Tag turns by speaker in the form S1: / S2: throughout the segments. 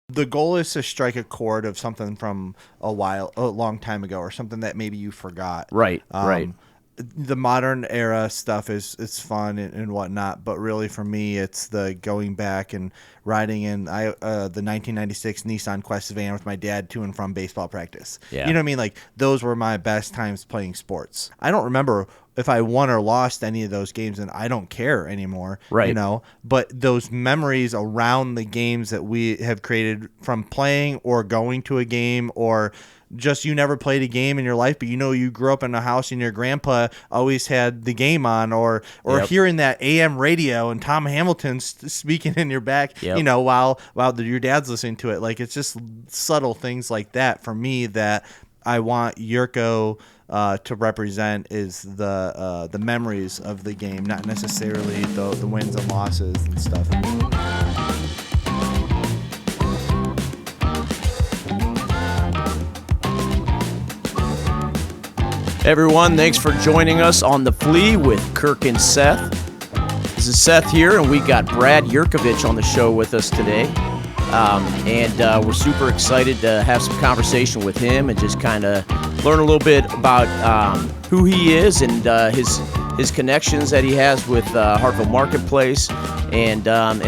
S1: the goal is to strike a chord of something from a long time ago, or something that maybe you forgot.
S2: Right, right.
S1: The modern era stuff is fun and whatnot, but really for me, it's the going back and riding in the 1996 Nissan Quest van with my dad to and from baseball practice.
S2: Yeah.
S1: You know what I mean? Like, those were my best times playing sports. I don't remember if I won or lost any of those games, and I don't care anymore.
S2: Right.
S1: You know, but those memories around the games that we have created from playing or going to a game, or just you never played a game in your life, but you grew up in a house and your grandpa always had the game on, or
S2: Yep.
S1: hearing that AM radio and Tom Hamilton speaking in your back,
S2: Yep.
S1: while your dad's listening to it. Like, it's just subtle things like that for me that I want Yurko to represent, is the memories of the game, not necessarily the wins and losses and stuff.
S2: Everyone, thanks for joining us on The Flea with Kirk and Seth. This is Seth here, and we got Brad Yurkovich on the show with us today. And we're super excited to have some conversation with him and just kind of learn a little bit about who he is and his connections that he has with Hartville Marketplace, and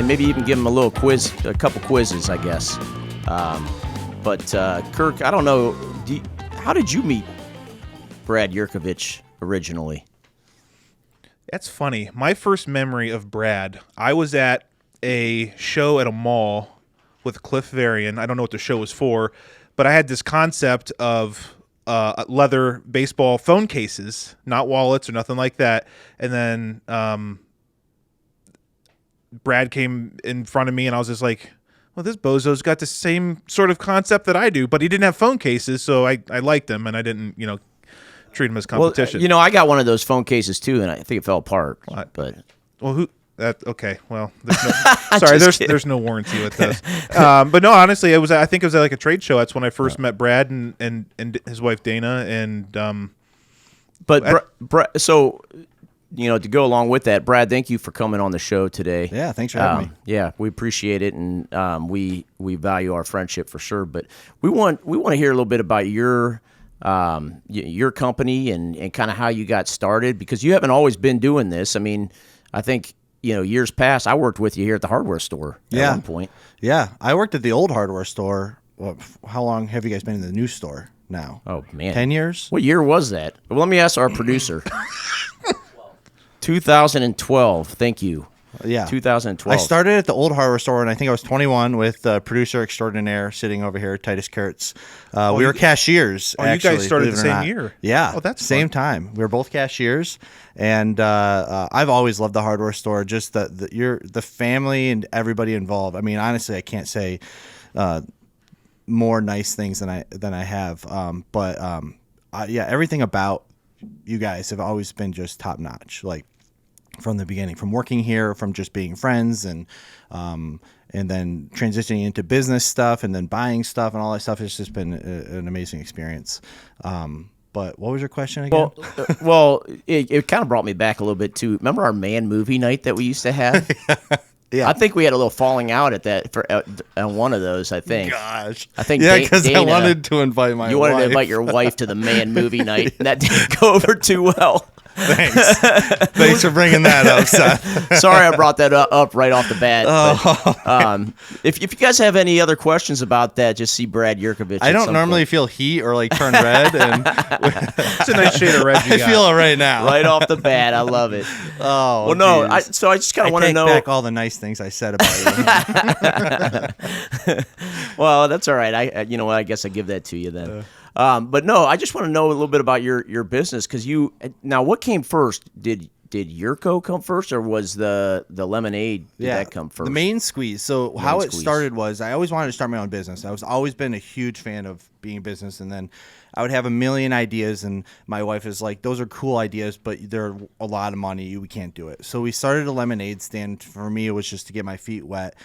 S2: maybe even give him a couple quizzes, I guess. But Kirk, I don't know, how did you meet Brad Yurkovich originally?
S3: That's funny. My first memory of Brad, I was at a show at a mall with Cliff Varian. I don't know what the show was for, but I had this concept of leather baseball phone cases, not wallets or nothing like that. And then Brad came in front of me, and I was just like, well, this bozo's got the same sort of concept that I do, but he didn't have phone cases, so I liked him, and I didn't, treat him as competition.
S2: Well, I got one of those phone cases too, and I think it fell apart.
S3: What?
S2: But
S3: okay. Well, there's no warranty with this. But no, honestly, I think it was at like a trade show. That's when I first met Brad and his wife Dana, and
S2: so to go along with that, Brad, thank you for coming on the show today.
S1: Yeah, thanks for having me.
S2: Yeah, we appreciate it, and we value our friendship for sure. But we want to hear a little bit about your company and kind of how you got started, because you haven't always been doing this. I mean, I think, years past, I worked with you here at the hardware store at one point.
S1: Yeah, I worked at the old hardware store. How long have you guys been in the new store now?
S2: Oh, man.
S1: 10 years?
S2: What year was that? Well, let me ask our producer. 2012. Thank you.
S1: Yeah.
S2: 2012.
S1: I started at the old hardware store, and I think I was 21 with producer extraordinaire sitting over here, Titus Kurtz. We were cashiers.
S3: Oh,
S1: actually,
S3: you guys started
S1: believe
S3: the
S1: it or
S3: same
S1: not.
S3: year.
S1: Yeah.
S3: Oh, that's
S1: same
S3: fun.
S1: time. We were both cashiers, and I've always loved the hardware store. Just the family and everybody involved. I mean, honestly, I can't say more nice things than I have. Yeah, everything about you guys have always been just top notch. Like, from the beginning, from working here, from just being friends, and then transitioning into business stuff, and then buying stuff and all that stuff. It's just been an amazing experience. But what was your question again?
S2: Well, it kind of brought me back a little bit too. Remember our man movie night that we used to have?
S1: Yeah.
S2: I think we had a little falling out at that on one of those. I think.
S1: Gosh.
S2: I think.
S1: Yeah, because I
S2: Dana,
S1: wanted to invite my.
S2: You wanted to invite your wife to the man movie night, and that didn't go over too well.
S1: Thanks. Thanks for bringing that up, Seth.
S2: Sorry, I brought that up right off the bat.
S1: Oh.
S2: But, if you guys have any other questions about that, just see Brad Yurkovich.
S1: I don't normally feel heat or like turn red, and
S3: It's a nice shade of red.
S1: I feel it right now.
S2: right off the bat. I love it.
S1: Oh,
S2: well, no.
S1: geez.
S2: I just kind of want to
S1: take
S2: know.
S1: back all the nice things I said about you.
S2: Well, that's all right. I guess I give that to you then. But no, I just want to know a little bit about your business, because now what came first? Did Yurko come first, or was the lemonade that come first?
S1: The main squeeze. So how it started was, I always wanted to start my own business. I was always been a huge fan of being in business, and then I would have a million ideas, and my wife is like, those are cool ideas, but they're a lot of money. We can't do it. So we started a lemonade stand. For me, it was just to get my feet wet.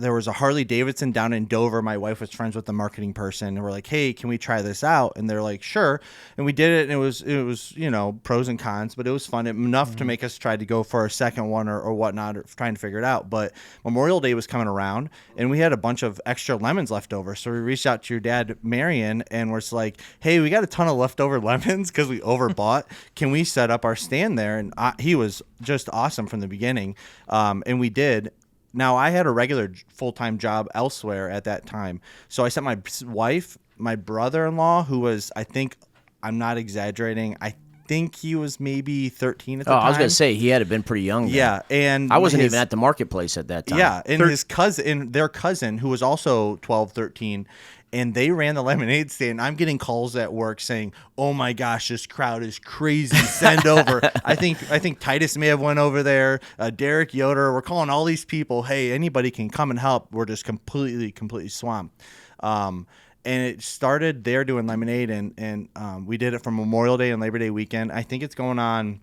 S1: there was a Harley Davidson down in Dover. My wife was friends with the marketing person, and we're like, hey, can we try this out? And they're like, sure. And we did it, and it was pros and cons, but it was fun enough to make us try to go for a second one or whatnot, or trying to figure it out. But Memorial Day was coming around, and we had a bunch of extra lemons left over. So we reached out to your dad, Marion, and we're just like, hey, we got a ton of leftover lemons because we overbought. Can we set up our stand there? And he was just awesome from the beginning, and we did. Now, I had a regular full-time job elsewhere at that time. So I sent my wife, my brother-in-law, who was, I think, I'm not exaggerating, I think he was maybe 13 at the time.
S2: I was going to say, he had been pretty young then.
S1: Yeah, and
S2: I wasn't even at the marketplace at that time.
S1: Yeah, and their cousin, who was also 12, 13, and they ran the lemonade stand. I'm getting calls at work saying, "Oh my gosh, this crowd is crazy! Send over." I think Titus may have went over there. Derek Yoder. We're calling all these people. Hey, anybody can come and help. We're just completely swamped. And it started there doing lemonade, and we did it from Memorial Day and Labor Day weekend. I think it's going on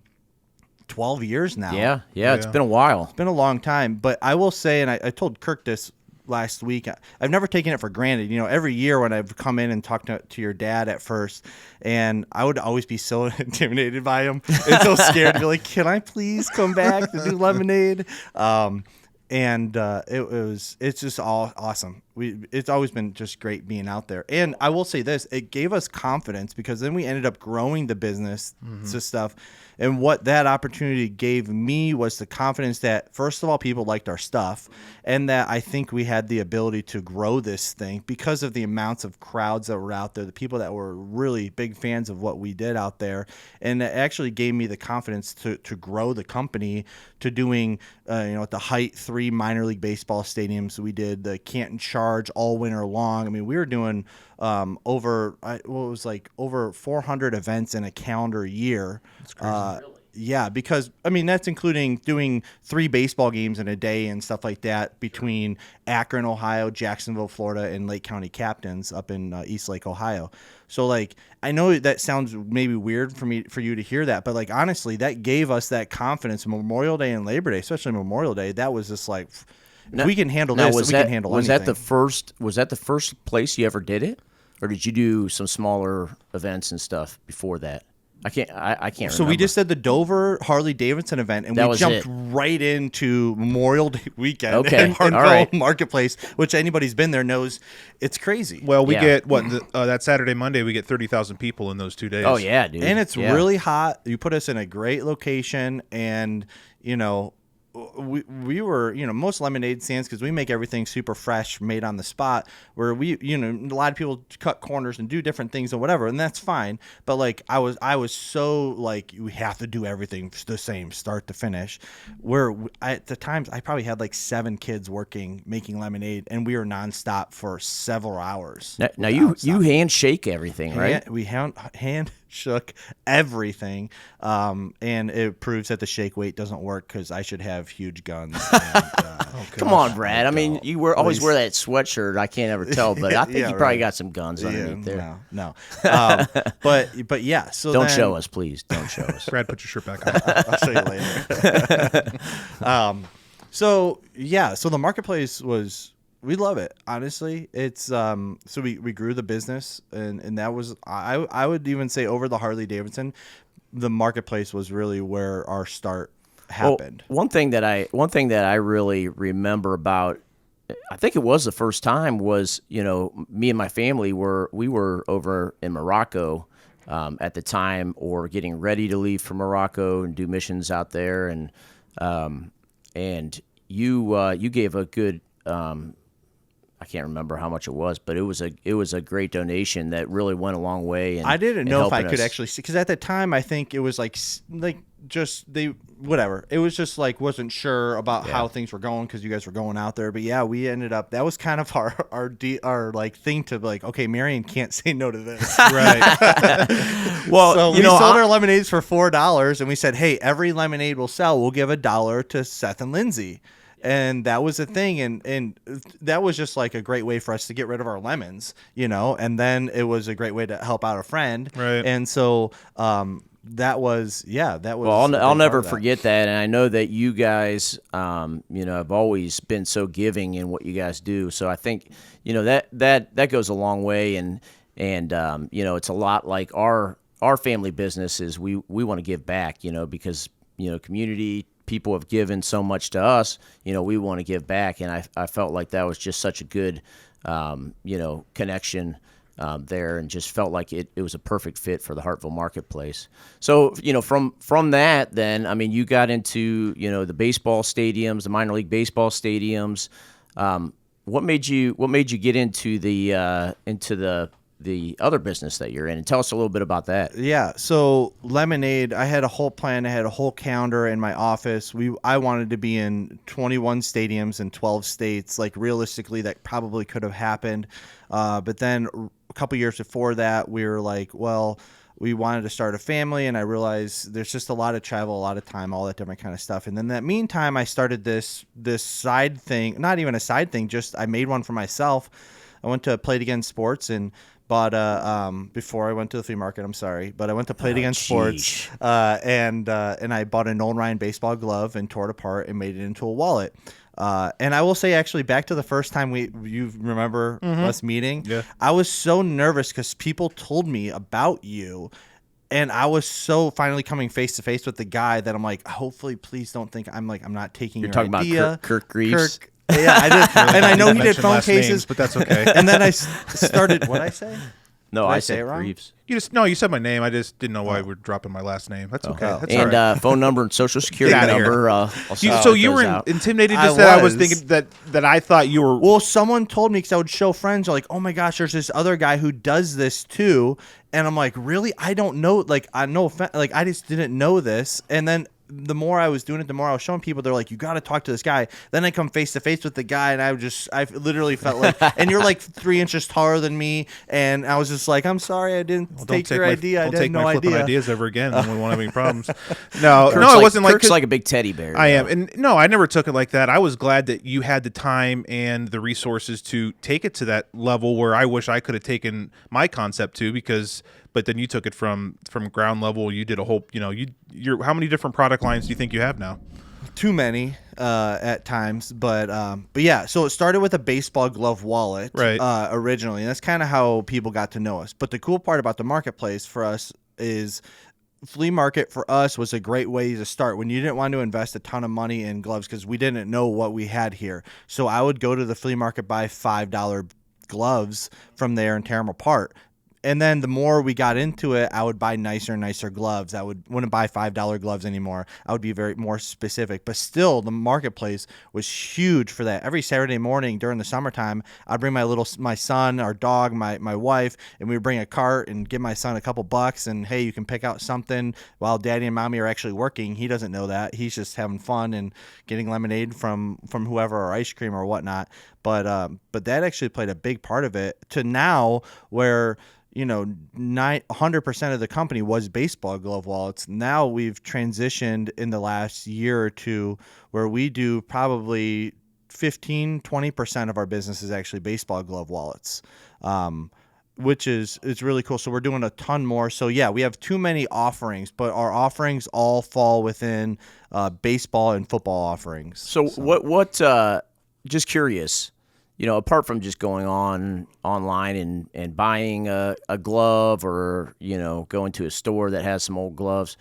S1: 12 years now.
S2: Yeah, it's been a while.
S1: It's been a long time. But I will say, and I told Kirk this last week, I've never taken it for granted. Every year when I've come in and talked to your dad at first, and I would always be so intimidated by him and so scared to be like, can I please come back to do lemonade? It's just all awesome. It's always been just great being out there. And I will say this, it gave us confidence because then we ended up growing the business to stuff. And what that opportunity gave me was the confidence that, first of all, people liked our stuff, and that I think we had the ability to grow this thing because of the amounts of crowds that were out there, the people that were really big fans of what we did out there. And it actually gave me the confidence to grow the company to doing, at the height, 3 minor league baseball stadiums. We did the Canton Charge all winter long. I mean, we were doing over 400 events in a calendar year. That's crazy. Yeah, because, that's including doing 3 baseball games in a day and stuff like that between Akron, Ohio, Jacksonville, Florida, and Lake County Captains up in East Lake, Ohio. So, I know that sounds maybe weird for you to hear that, but, honestly, that gave us that confidence. Memorial Day and Labor Day, especially Memorial Day, that was just if we can handle this, we can handle anything.
S2: Was that the first place you ever did it? Or did you do some smaller events and stuff before that? I can't remember.
S1: So we just did the Dover Harley Davidson event, and we jumped right into Memorial Day weekend in Hartwell Marketplace, which anybody's been there knows it's crazy.
S3: Well, we get that Saturday, Monday, we get 30,000 people in those 2 days.
S2: Oh yeah, dude,
S1: and it's really hot. You put us in a great location, and we were, most lemonade stands, because we make everything super fresh, made on the spot, where we, a lot of people cut corners and do different things or whatever, and that's fine. But I was so we have to do everything the same, start to finish. Where at the times I probably had 7 kids making lemonade, and we were nonstop for several hours.
S2: Now you handshake everything, right?
S1: We hand shook everything, and it proves that the shake weight doesn't work because I should have huge guns. And,
S2: come on, Brad. You always wear that sweatshirt. I can't ever tell, but I think you probably got some guns underneath there.
S1: No. But yeah. So
S2: don't show us, please. Don't show us.
S3: Brad, put your shirt back on.
S1: I'll show you later. So the marketplace was. We love it, honestly. It's so we grew the business, and that was I would even say over the Harley Davidson, the marketplace was really where our start happened.
S2: Well, one thing that I really remember about, I think it was the first time, was me and my family were over in Morocco at the time, or getting ready to leave for Morocco and do missions out there, and you gave a good. I can't remember how much it was, but it was a great donation that really went a long way. And
S1: I didn't know if I could actually see, because at the time I think it was just they whatever. It was just wasn't sure about how things were going because you guys were going out there. But yeah, we ended up, that was kind of our thing to okay, Marion can't say no to this, right? Well, so we sold our lemonades for $4, and we said, hey, every lemonade we'll sell, we'll give $1 to Seth and Lindsay. And that was a thing, and that was just a great way for us to get rid of our lemons, and then it was a great way to help out a friend.
S3: Right.
S1: And so that was that was.
S2: Well,
S1: a big
S2: I'll
S1: part
S2: never
S1: of that.
S2: forget that, and I know that you guys, have always been so giving in what you guys do. So I think, that goes a long way, and it's a lot like our family business is we want to give back, because community people have given so much to us, we want to give back, and I felt like that was just such a good, connection. There, and just felt like it was a perfect fit for the Hartville marketplace. So, from that, then, I mean, you got into, the baseball stadiums, the minor league baseball stadiums. What made you get into the other business that you're in? And tell us a little bit about that.
S1: Yeah, so Lemonade, I had a whole plan. I had a whole calendar in my office. I wanted to be in 21 stadiums in 12 states. Like, realistically, that probably could have happened. But then a couple years before that, we were like, well, we wanted to start a family, and I realized there's just a lot of travel, a lot of time, all that different kind of stuff. And then in that meantime, I started this side thing, not even a side thing, just I made one for myself. I went to Play It Again Sports and bought before I went to the flea market. I'm sorry, but I went to Play It Again Sports, and I bought a Nolan Ryan baseball glove and tore it apart and made it into a wallet. And I will say, actually, back to the first time you remember us meeting, I was so nervous because people told me about you. And I was so finally coming face to face with the guy that I'm like, hopefully, please don't think I'm not taking your
S2: talking
S1: idea.
S2: about Kirk Greaves.
S1: Kirk, yeah, I did, and I know he did phone
S3: last
S1: cases,
S3: names, but that's okay.
S1: And then I started. What I say?
S2: No,
S1: Did
S2: I
S1: say
S2: said
S1: it wrong?
S2: Greaves.
S3: You said my name. I just didn't know why we're dropping my last name. That's okay. That's all
S2: And
S3: right.
S2: phone number and social security
S3: Get outta here.
S2: number.
S3: So you were intimidated just that I was thinking that I thought you were.
S1: Well, someone told me because I would show friends, they're like, oh my gosh, there's this other guy who does this too. And I'm like, really? I don't know. Like, I just didn't know this. And then the more I was doing it, the more I was showing people, they're like, you got to talk to this guy. Then I come face to face with the guy, and I literally felt like, and you're like 3 inches taller than me. And I was just like, I'm sorry, I didn't take your idea. I had no
S3: flipping
S1: idea.
S3: ideas ever again, and we won't have any problems. No,
S2: Kirk's
S3: it wasn't like
S2: Kirk's like a big teddy bear.
S3: I am, and no, I never took it like that. I was glad that you had the time and the resources to take it to that level where I wish I could have taken my concept to, but then you took it from ground level. You did a whole, you're how many different product lines do you think you have now?
S1: Too many at times, but yeah. So it started with a baseball glove wallet,
S3: right?
S1: Originally, and that's kind of how people got to know us. But the cool part about the marketplace for us is flea market for us was a great way to start when you didn't want to invest a ton of money in gloves because we didn't know what we had here. So I would go to the flea market, buy $5 gloves from there and tear them apart. And then the more we got into it, I would buy nicer and nicer gloves. I wouldn't buy $5 gloves anymore. I would be very more specific. But still, the marketplace was huge for that. Every Saturday morning during the summertime, I'd bring my son, our dog, my wife, and we would bring a cart and give my son a couple bucks. And, hey, you can pick out something while Daddy and Mommy are actually working. He doesn't know that. He's just having fun and getting lemonade from whoever, or ice cream or whatnot. But that actually played a big part of it to now where – 100% of the company was baseball glove wallets. Now we've transitioned in the last year or two where we do probably 15-20% of our business is actually baseball glove wallets, which is really cool. So we're doing a ton more. So yeah, we have too many offerings, but our offerings all fall within baseball and football offerings.
S2: So what just curious, apart from just going online and buying a glove or, going to a store that has some old gloves,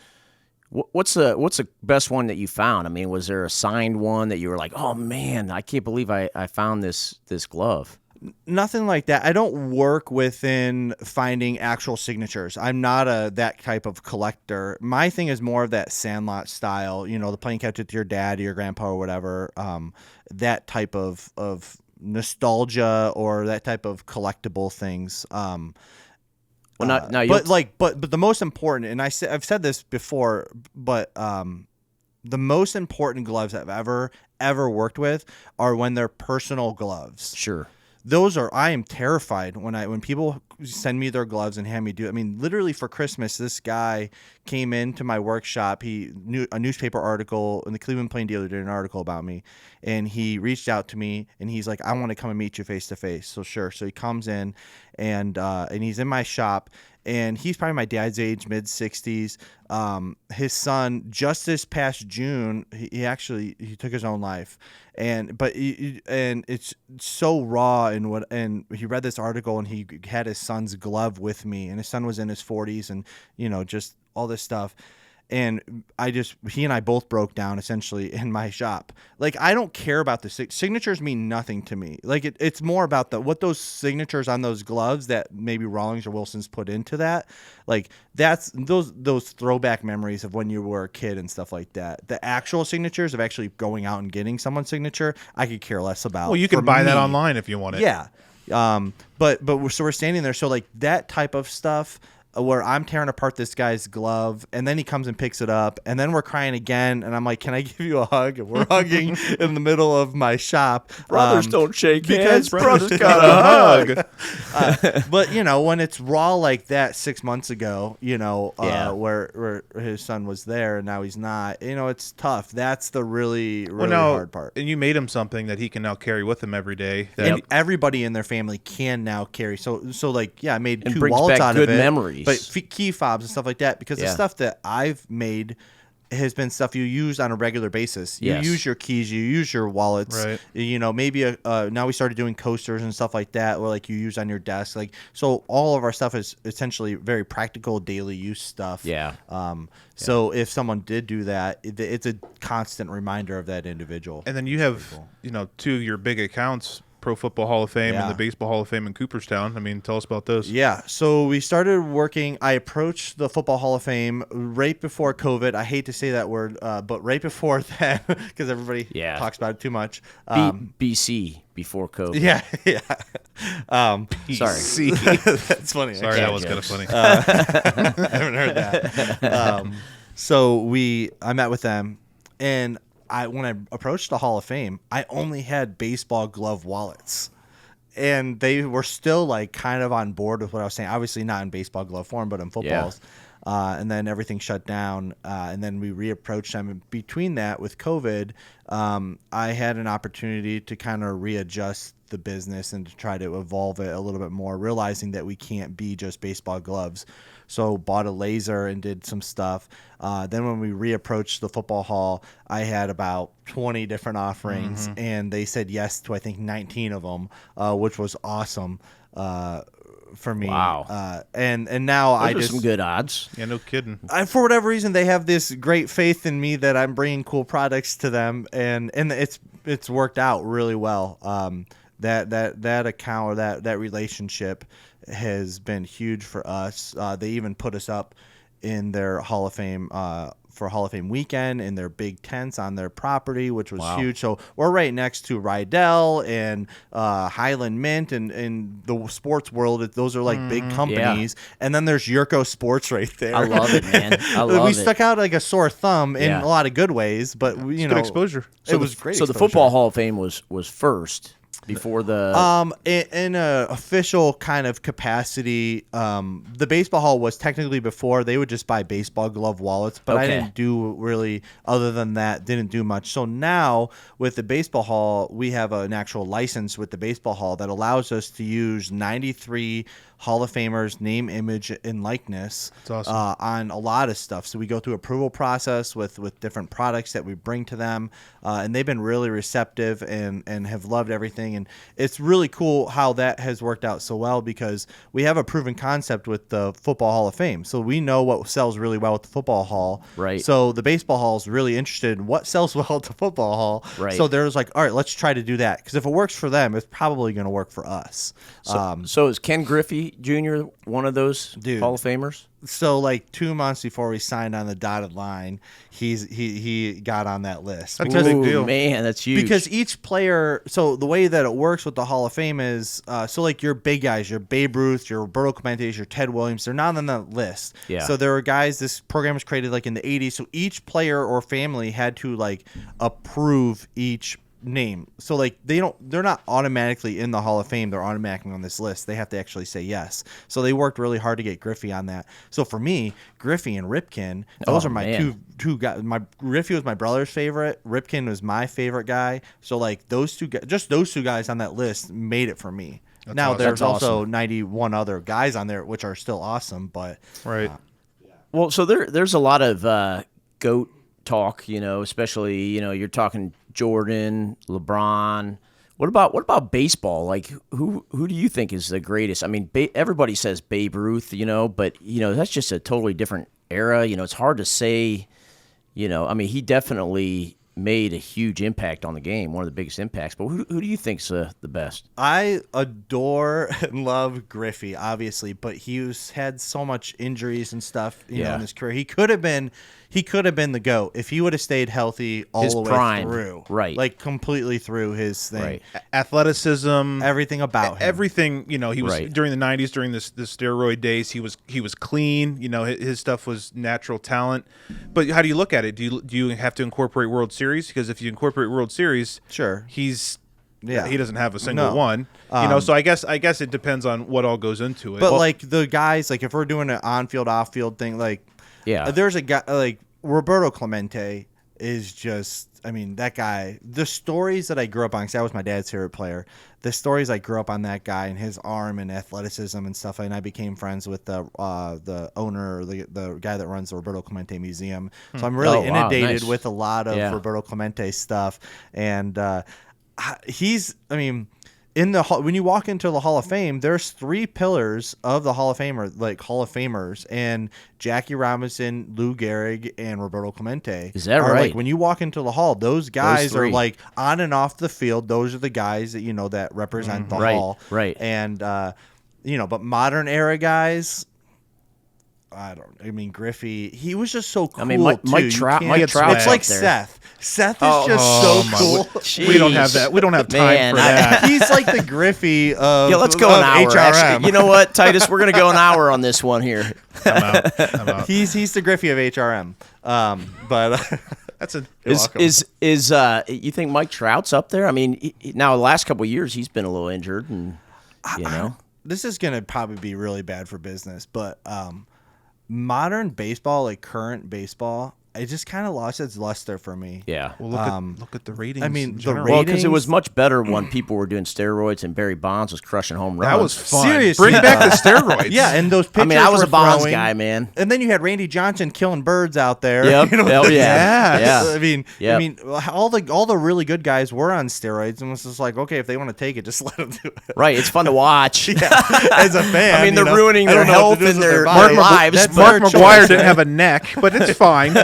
S2: what's the best one that you found? I mean, was there a signed one that you were like, oh man, I can't believe I found this glove?
S1: Nothing like that. I don't work within finding actual signatures. I'm not that type of collector. My thing is more of that Sandlot style, the playing catch with your dad or your grandpa or whatever, that type of nostalgia or that type of collectible things. But the most important, and I've said this before, but the most important gloves I've ever worked with are when they're personal gloves.
S2: Sure.
S1: I am terrified when people send me their gloves and hand me I mean, literally for Christmas, this guy came into my workshop. He knew a newspaper article, and the Cleveland Plain Dealer did an article about me, and he reached out to me, and he's like, I want to come and meet you face to face. So sure. So he comes in, and he's in my shop, and he's probably my dad's age, mid 60s. His son, just this past June, he took his own life, and it's so raw. And he read this article, and he had his son's glove with me, and his son was in his 40s, and just all this stuff. And he and I both broke down essentially in my shop. Like, I don't care about the signatures, mean nothing to me. Like, it's more about what those signatures on those gloves that maybe Rawlings or Wilson's put into that. Like, that's those throwback memories of when you were a kid and stuff like that. The actual signatures of actually going out and getting someone's signature, I could care less about.
S3: Well, you can buy that online if you want it.
S1: Yeah. But we're standing there. So like that type of stuff, where I'm tearing apart this guy's glove, and then he comes and picks it up, and then we're crying again, and I'm like, can I give you a hug? And we're hugging in the middle of my shop.
S2: Brothers don't shake hands.
S1: Because
S2: Brothers got a hug.
S1: But, when it's raw like that 6 months ago, where his son was there and now he's not, it's tough. That's the really hard part.
S3: And you made him something that he can now carry with him every day.
S1: And everybody in their family can now carry. So like, I made
S2: And
S1: 2
S2: brings
S1: wallets
S2: back
S1: out
S2: good
S1: of it.
S2: memories.
S1: But key fobs and stuff like that, because the stuff that I've made has been stuff you use on a regular basis. You use your keys, you use your wallets.
S3: Right.
S1: Maybe now we started doing coasters and stuff like that, or like you use on your desk. Like, so all of our stuff is essentially very practical daily use stuff.
S2: Yeah.
S1: So if someone did do that, it's a constant reminder of that individual.
S3: And then you have, 2 of your big accounts, Pro Football Hall of Fame and the Baseball Hall of Fame in Cooperstown. I mean, tell us about those.
S1: Yeah, so we started working. I approached the Football Hall of Fame right before COVID. I hate to say that word, but right before that, because everybody talks about it too much.
S2: BC, before COVID.
S1: Yeah.
S2: Sorry.
S1: That's funny.
S3: Sorry, that was kind of funny.
S1: I haven't heard that. So I met with them, and when I approached the Hall of Fame, I only had baseball glove wallets, and they were still like kind of on board with what I was saying. Obviously not in baseball glove form, but in footballs. And then everything shut down, and then we reapproached them. And between that, with COVID, I had an opportunity to kind of readjust the business and to try to evolve it a little bit more, realizing that we can't be just baseball gloves. So bought a laser and did some stuff. Then when we reapproached the football hall, I had about 20 different offerings, and they said yes to, I think, 19 of them, which was awesome for me.
S2: Wow.
S1: And now
S2: Those are some good odds.
S3: Yeah, no kidding.
S1: For whatever reason, they have this great faith in me that I'm bringing cool products to them, and it's worked out really well. That account or that relationship has been huge for us. They even put us up in their Hall of Fame for Hall of Fame weekend in their big tents on their property, which was huge. So we're right next to Rydell and Highland Mint and in the sports world. Those are like big companies. And then there's Yurko Sports right there.
S2: I love it, man. I love
S1: we
S2: it.
S1: stuck out like a sore thumb in a lot of good ways, but
S3: Good exposure.
S1: It was great.
S2: So the Football Hall of Fame was first. Before the
S1: in a official kind of capacity, the baseball hall was technically before. They would just buy baseball glove wallets, but I didn't do really other than that. Didn't do much. So now with the baseball hall, we have an actual license with the baseball hall that allows us to use 93 Hall of Famers name, image, and likeness on a lot of stuff. So we go through approval process with different products that we bring to them, and they've been really receptive and have loved everything. And it's really cool how that has worked out so well because we have a proven concept with the Football Hall of Fame. So we know what sells really well with the football hall.
S2: Right.
S1: So the baseball hall is really interested in what sells well at the football hall.
S2: Right.
S1: So they're like, all right, let's try to do that. Because if it works for them, it's probably going to work for us.
S2: So is Ken Griffey Jr. one of those Hall of Famers?
S1: So like 2 months before we signed on the dotted line, he got on that list.
S3: That's a big deal.
S2: Man, that's huge.
S1: Because each player, so the way that it works with the Hall of Fame is, so like your big guys, your Babe Ruth, your Roberto Clemente, your Ted Williams, they're not on that list.
S2: Yeah.
S1: So there were guys, this program was created like in the 80s, so each player or family had to like approve each name. So like they're not automatically in the Hall of Fame. They're automatically on this list. They have to actually say yes. So they worked really hard to get Griffey on that. So for me, Griffey and Ripken, those are my two guys. My Griffey was my brother's favorite. Ripken was my favorite guy. So like those two guys on that list made it for me. Now
S3: awesome.
S1: there's also 91 other guys on there which are still awesome, but
S3: right.
S2: Well, so there's a lot of GOAT talk, especially, you're talking Jordan, LeBron. What about baseball? Like, who do you think is the greatest? I mean, everybody says Babe Ruth, but, that's just a totally different era. It's hard to say, I mean, he definitely made a huge impact on the game, one of the biggest impacts. But who do you think's the best?
S1: I adore and love Griffey, obviously, but he's had so much injuries and stuff, in his career. He could have been the GOAT if he would have stayed healthy all the way through,
S2: right?
S1: Like completely through his thing,
S3: right. Athleticism,
S1: everything about him.
S3: Everything. He was during the '90s, during the steroid days. He was clean. His stuff was natural talent. But how do you look at it? Do you have to incorporate World Series? Because if you incorporate World Series,
S1: sure,
S3: he doesn't have a single one. So I guess it depends on what all goes into it.
S1: But like the guys, like if we're doing an on-field, off-field thing, like there's a guy like Roberto Clemente is just, I mean, that guy. The stories that I grew up on, because that was my dad's favorite player. The stories I grew up on that guy and his arm and athleticism and stuff, and I became friends with the owner, the guy that runs the Roberto Clemente Museum. So I'm really inundated with a lot of Roberto Clemente stuff, and he's, I mean, when you walk into the Hall of Fame, there's 3 pillars of the Hall of Famers, and Jackie Robinson, Lou Gehrig, and Roberto Clemente.
S2: Is that right?
S1: Like when you walk into the Hall, those guys are like on and off the field. Those are the guys that that represent the Hall,
S2: right?
S1: And but modern era guys. I mean, Griffey, he was just so cool.
S2: I mean, Mike Trout.
S1: It's like Seth. Seth is just so cool.
S3: We don't have that. We don't have time for that.
S1: He's like the Griffey of
S2: let's go an hour.
S1: HRM.
S2: Actually, you know what, Titus? We're going to go an hour on this one here.
S3: I'm out.
S1: He's the Griffey of HRM. But
S3: that's
S2: is you think Mike Trout's up there? I mean, now the last couple of years he's been a little injured, and
S1: this is going to probably be really bad for business, but modern baseball, like current baseball, it just kind of lost its luster for me.
S2: Yeah.
S3: Well, look at the ratings.
S1: I mean, the
S2: ratings. Well, because it was much better when people were doing steroids and Barry Bonds was crushing home runs.
S3: That was fun.
S1: Seriously.
S3: Bring back the steroids.
S1: Yeah, and those pitchers.
S2: I mean, I was a Bonds
S1: throwing,
S2: guy, man.
S1: And then you had Randy Johnson killing birds out there.
S2: Yep. Yeah.
S1: I mean, all the really good guys were on steroids, and it was just like, okay, if they want to take it, just let them do it.
S2: Right. It's fun to watch.
S1: As a fan,
S2: I mean, they're ruining their health and their lives.
S3: Mark McGwire didn't have a neck, but it's fine.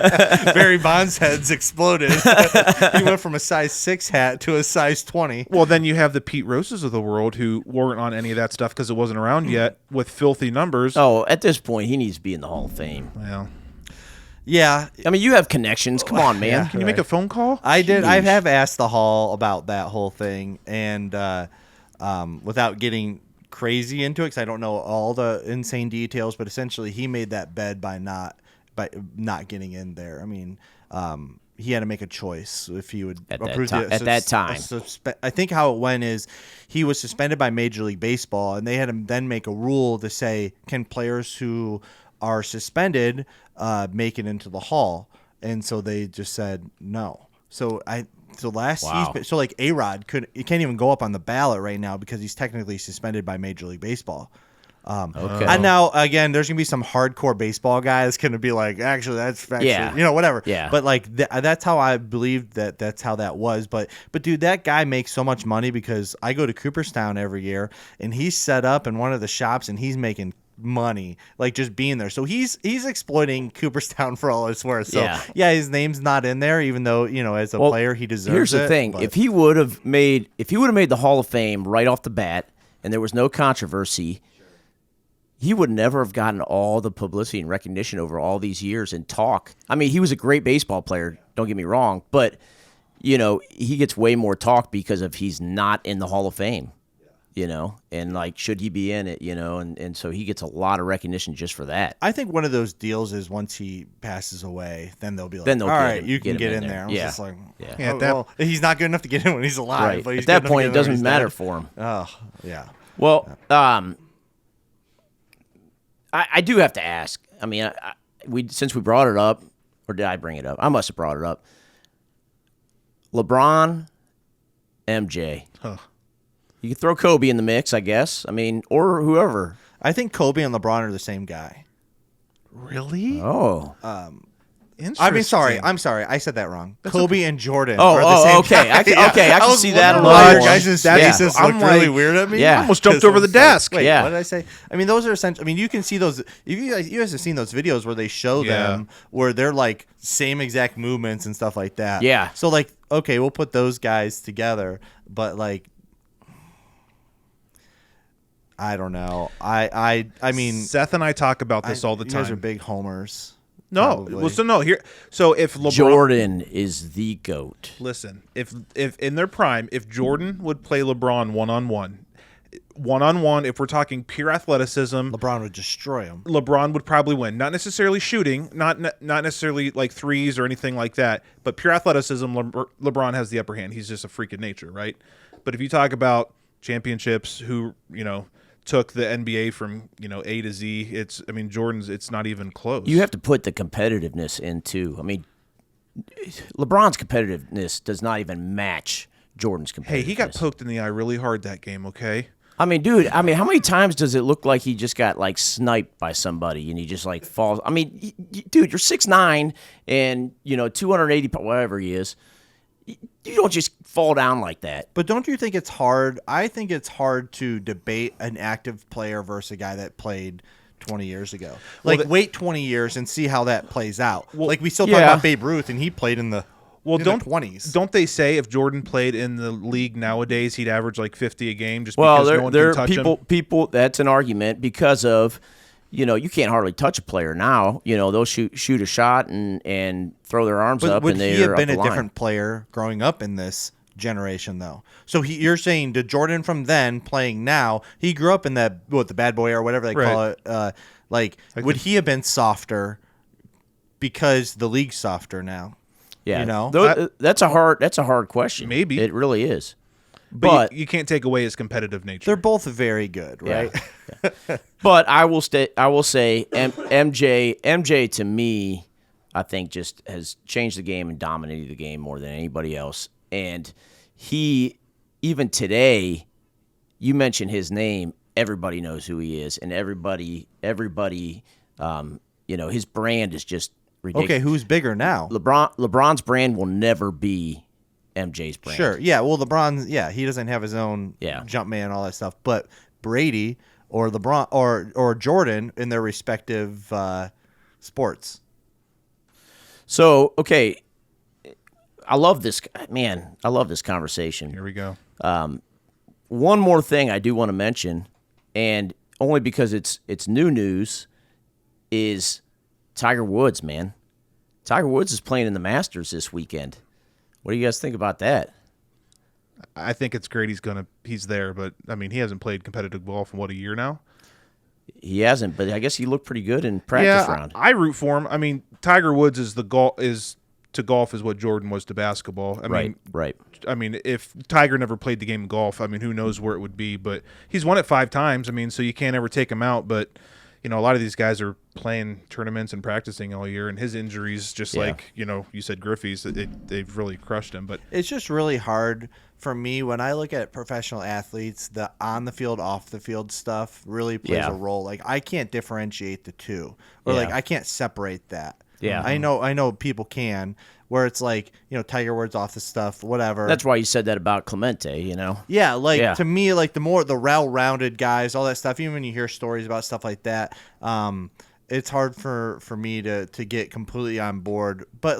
S1: Barry Bonds' heads exploded. He went from a size 6 hat to a size 20.
S3: Well, then you have the Pete Roses of the world who weren't on any of that stuff because it wasn't around yet with filthy numbers.
S2: Oh, at this point, he needs to be in the Hall of Fame.
S3: Well,
S1: yeah.
S2: I mean, you have connections. Come on, man.
S3: Yeah. Can you make a phone call?
S1: I did. I have asked the Hall about that whole thing, and without getting crazy into it, because I don't know all the insane details, but essentially he made that bed by not getting in there. I mean, he had to make a choice if he would approve it.
S2: At that time.
S1: I think how it went is he was suspended by Major League Baseball, and they had to then make a rule to say, can players who are suspended make it into the Hall? And so they just said no. So like A-Rod can't even go up on the ballot right now because he's technically suspended by Major League Baseball.
S2: Okay.
S1: And now again, there's gonna be some hardcore baseball guy that's gonna be like, actually, whatever.
S2: Yeah.
S1: But like that's how I believe that's how that was. But dude, that guy makes so much money because I go to Cooperstown every year, and he's set up in one of the shops, and he's making money like just being there. So he's exploiting Cooperstown for all it's worth. So his name's not in there, even though as a player he deserves it.
S2: Here's the thing: if he would have made the Hall of Fame right off the bat, and there was no controversy. He would never have gotten all the publicity and recognition over all these years and talk. I mean, he was a great baseball player, don't get me wrong, but, he gets way more talk because of he's not in the Hall of Fame. and like, should he be in it, and so he gets a lot of recognition just for that.
S1: I think one of those deals is once he passes away, then they'll be like,
S2: Then they'll
S1: all
S2: get
S1: right,
S2: him-
S1: you can
S2: get him
S1: get
S2: in
S1: in
S2: there.
S1: there. I was
S2: Yeah.
S1: just like,
S2: Yeah.
S3: Yeah,
S1: oh, well, he's not good enough to get in when he's alive.
S2: Right.
S1: But he's
S2: At that
S1: good enough to
S2: point,
S1: get
S2: it
S1: in when
S2: doesn't
S1: he's
S2: matter
S1: dead.
S2: for him.
S1: Oh, yeah.
S2: Well, I do have to ask. I mean, since we brought it up, or did I bring it up? I must have brought it up. LeBron, MJ.
S3: Huh.
S2: You could throw Kobe in the mix, I guess. I mean, or whoever.
S1: I think Kobe and LeBron are the same guy.
S3: Really?
S2: Oh.
S3: Interesting.
S1: I mean, sorry. I'm sorry. I said that wrong. Kobe and Jordan
S2: Oh,
S1: are the same
S2: okay.
S1: guy.
S2: I can
S1: was
S2: see that a
S1: wondering
S2: little
S1: why your
S2: more.
S1: guys'
S3: Yeah.
S1: faces
S3: I'm
S1: looked really
S3: like-
S1: weird at me.
S2: Yeah.
S3: I almost jumped
S1: Because
S3: over the
S1: I was like,
S3: desk.
S1: Wait,
S2: Yeah.
S1: what did I say? I mean, those are essential. I mean, you can see those. If you guys have seen those videos where they show
S3: Yeah.
S1: them where they're like same exact movements and stuff like that.
S2: Yeah.
S1: So like, okay, we'll put those guys together, but like, I don't know. I mean,
S3: Seth and I talk about this all the
S1: you
S3: time.
S1: guys are big homers.
S3: No,
S1: probably.
S3: well, so no here. So if LeBron,
S2: Jordan is the GOAT.
S3: listen, if in their prime, if Jordan would play LeBron one on one, if we're talking pure athleticism,
S1: LeBron would destroy him.
S3: LeBron would probably win. Not necessarily shooting, not necessarily like threes or anything like that, but pure athleticism. LeBron has the upper hand. He's just a freak of nature, right? But if you talk about championships, who took the NBA from A to Z, Jordan's. It's not even close.
S2: You have to put the competitiveness in too. I mean, LeBron's competitiveness does not even match Jordan's competitiveness.
S3: Hey, he got poked in the eye really hard that game. Okay.
S2: I mean, dude. I mean, how many times does it look like he just got like sniped by somebody and he just like falls? I mean, dude, you're 6'9" and 280 whatever he is. You don't just fall down like that.
S1: But don't you think it's hard? I think it's hard to debate an active player versus a guy that played 20 years ago. Like, wait 20 years and see how that plays out. Like, we still talk
S2: yeah.
S1: about Babe Ruth, and he played in the in the 20s.
S3: Don't they say if Jordan played in the league nowadays, he'd average like 50 a game just
S2: Well,
S3: because no one
S2: there
S3: can
S2: are
S3: touch him?
S2: people. That's an argument because of, you can't hardly touch a player now. They'll shoot a shot and throw their arms
S1: But
S2: up,
S1: would
S2: and
S1: he
S2: they're
S1: have been
S2: up
S1: a
S2: the line.
S1: different player growing up in this generation, though? So you're saying the Jordan from then playing now, he grew up in the bad boy or whatever they call it. Would he have been softer because the league's softer now?
S2: Yeah, that's a hard question.
S3: Maybe.
S2: It really is.
S3: But you can't take away his competitive nature.
S1: They're both very good, right?
S2: Yeah. But I will say MJ to me, I think just has changed the game and dominated the game more than anybody else. And he, even today, you mention his name, everybody knows who he is, and everybody, his brand is just ridiculous.
S1: Okay, who's bigger now?
S2: LeBron's brand will never be MJ's brand.
S1: Sure. Yeah. Well, LeBron. Yeah, he doesn't have his own jump man, all that stuff. But Brady or LeBron or Jordan in their respective sports.
S2: So okay, I love this conversation.
S3: Here we go.
S2: One more thing I do want to mention, and only because it's new news, is Tiger Woods. Man, Tiger Woods is playing in the Masters this weekend. What do you guys think about that?
S3: I think it's great he's there, but he hasn't played competitive golf in a year now?
S2: He hasn't, but I guess he looked pretty good in practice round.
S3: I root for him. Tiger Woods is to golf is what Jordan was to basketball.
S2: Right.
S3: If Tiger never played the game of golf, who knows where it would be, but he's won it 5 times. So you can't ever take him out, but a lot of these guys are playing tournaments and practicing all year, and his injuries, just like you said, Griffey's, they've really crushed him. But
S1: it's just really hard for me when I look at professional athletes. The on the field, off the field stuff really plays a role. Like, I can't differentiate the two, or I can't separate that.
S2: Yeah,
S1: I know people can. Where it's like, Tiger Woods off the stuff, whatever.
S2: That's why you said that about Clemente,
S1: Yeah, to me, like the well-rounded guys, all that stuff. Even when you hear stories about stuff like that, it's hard for me to get completely on board. But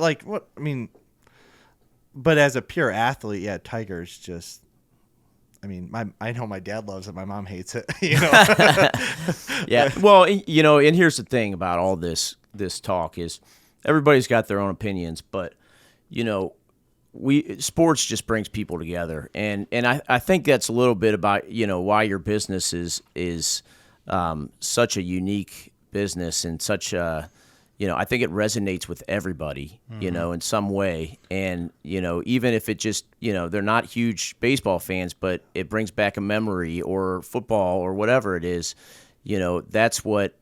S1: but as a pure athlete, yeah, Tiger's just. I know my dad loves it. My mom hates it.
S2: Yeah. Well, and here's the thing about all this talk is everybody's got their own opinions, but sports just brings people together, and I think that's a little bit about why your business is such a unique business and such a I think it resonates with everybody in some way, and even if it just they're not huge baseball fans, but it brings back a memory or football or whatever it is. That's what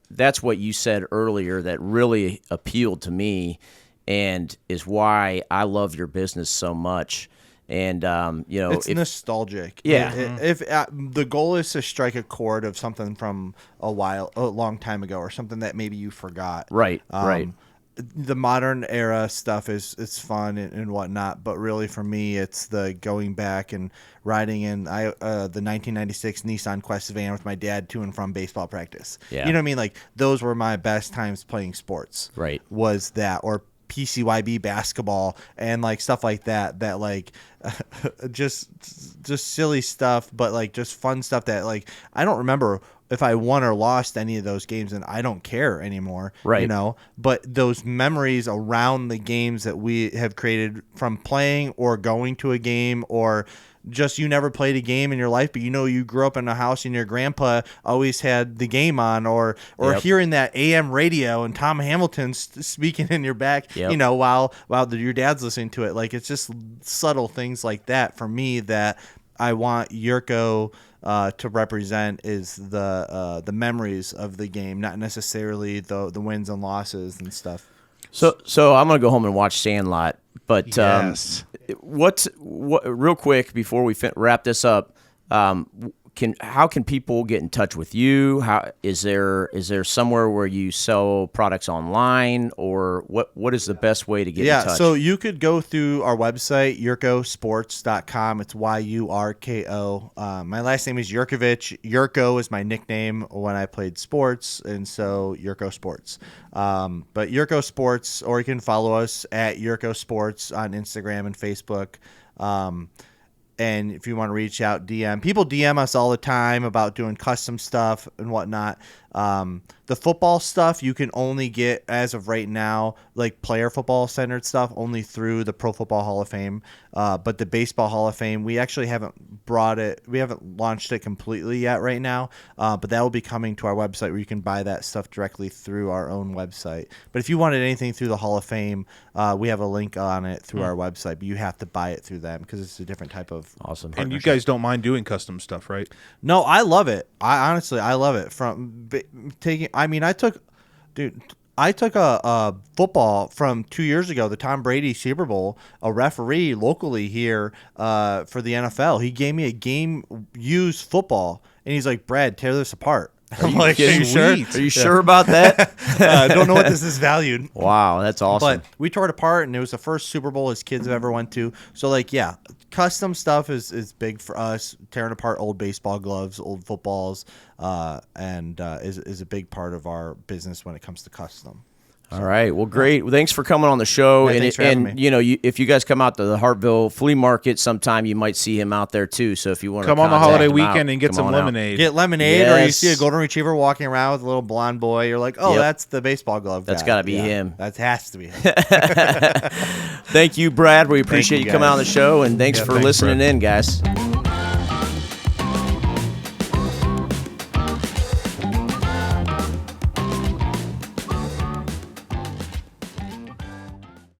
S2: you said earlier that really appealed to me, and is why I love your business so much. And
S1: it's nostalgic.
S2: Yeah.
S1: If the goal is to strike a chord of something from a long time ago, or something that maybe you forgot.
S2: Right. Right.
S1: The modern era stuff is fun and whatnot, but really for me, it's the going back and riding in the 1996 Nissan Quest van with my dad to and from baseball practice.
S2: Yeah.
S1: You know what I mean? Like, those were my best times playing sports.
S2: Right.
S1: Was that, or PCYB basketball and like stuff like that like just silly stuff, but like just fun stuff that like I don't remember if I won or lost any of those games, and I don't care anymore.
S2: Right.
S1: But those memories around the games that we have created from playing or going to a game, or just you never played a game in your life, but you grew up in a house and your grandpa always had the game on, or
S2: Yep.
S1: hearing that AM radio and Tom Hamilton speaking in your back,
S2: Yep.
S1: while your dad's listening to it. Like, it's just subtle things like that for me that I want Yurko to represent, is the memories of the game, not necessarily the wins and losses and stuff.
S2: So I'm gonna go home and watch Sandlot. But
S3: Yes.
S2: what real quick before we wrap this up, how can people get in touch with you? How is there somewhere where you sell products online, or what is the best way to get in touch?
S1: So you could go through our website, yurkosports.com. It's YURKO. My last name is Yurkovich. Yurko is my nickname when I played sports, and so Yurko Sports. But Yurko Sports, or you can follow us at Yurko Sports on Instagram and Facebook. And if you want to reach out, people DM us all the time about doing custom stuff and whatnot. The football stuff you can only get, as of right now, like player football centered stuff, only through the Pro Football Hall of Fame. But the Baseball Hall of Fame, we actually haven't launched it completely yet right now. But that will be coming to our website, where you can buy that stuff directly through our own website. But if you wanted anything through the Hall of Fame, we have a link on it through our website, but you have to buy it through them because it's a different type of
S2: awesome.
S3: And you guys don't mind doing custom stuff, right?
S1: No, I love it. I love it. I took a football from 2 years ago, the Tom Brady Super Bowl, a referee locally here for the NFL. He gave me a game-used football, and he's like, "Brad, tear this apart." I'm like, "Are you sure?
S2: Are you sure about that?
S1: I don't know what this is valued."
S2: Wow, that's awesome.
S1: But we tore it apart, and it was the first Super Bowl his kids have ever went to. So, like, yeah, custom stuff is big for us. Tearing apart old baseball gloves, old footballs, and is a big part of our business when it comes to custom.
S2: All right. Well, great. Well, thanks for coming on the show.
S1: Yeah, thanks for having me.
S2: If you guys come out to the Hartville Flea Market sometime, you might see him out there too. So if you want to
S3: Come on the holiday
S2: him out,
S3: weekend and get
S2: come
S3: some
S2: on out.
S3: lemonade.
S1: Get lemonade, or you
S2: Yes.
S1: see a golden retriever walking around with a little blonde boy. You're like, "Oh,
S2: Yep.
S1: that's the baseball glove guy."
S2: That's gotta be him.
S1: That has to be him.
S2: Thank you, Brad. We appreciate
S1: you,
S2: you coming
S1: guys.
S2: on the show, and thanks for
S3: thanks,
S2: listening
S3: Brad.
S2: in, guys.